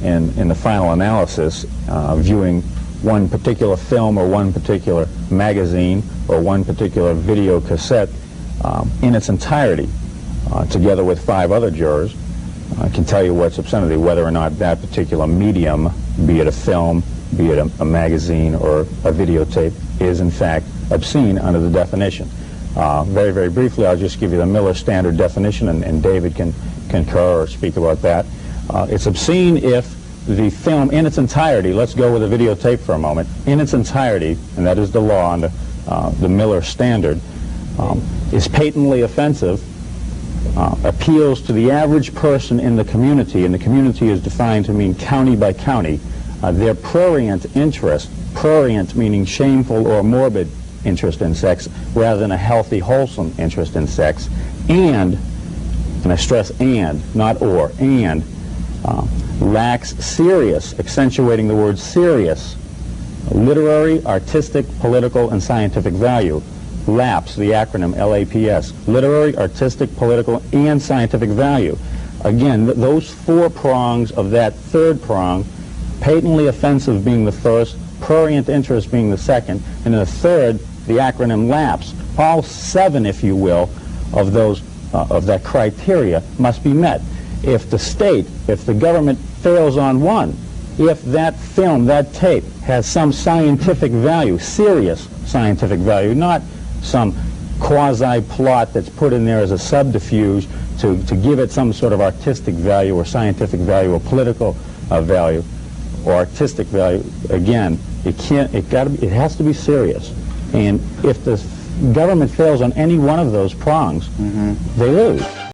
in the final analysis, viewing one particular film or one particular magazine or one particular video cassette in its entirety, together with 5 other jurors, can tell you what's obscenity, whether or not that particular medium, be it a film, be it a magazine or a videotape, is in fact obscene under the definition. Very, very briefly, I'll just give you the Miller Standard definition, and David can concur or speak about that. It's obscene if the film in its entirety, let's go with a videotape for a moment, in its entirety, and that is the law under the Miller Standard, is patently offensive, appeals to the average person in the community, and the community is defined to mean county by county, their prurient interest, prurient meaning shameful or morbid interest in sex, rather than a healthy, wholesome interest in sex, and I stress and, not or, and lacks serious, accentuating the word serious, literary, artistic, political, and scientific value. LAPS, the acronym LAPS, literary, artistic, political, and scientific value. Again, those 4 prongs of that third prong, patently offensive being the first, prurient interest being the second, and in the third, the acronym LAPS. All 7, if you will, of those of that criteria must be met. If the state, if the government fails on one, if that film, that tape, has some scientific value, serious scientific value, not some quasi-plot that's put in there as a subterfuge to give it some sort of artistic value or scientific value or political value or artistic value, again, it has to be serious. And if the government fails on any one of those prongs, they lose.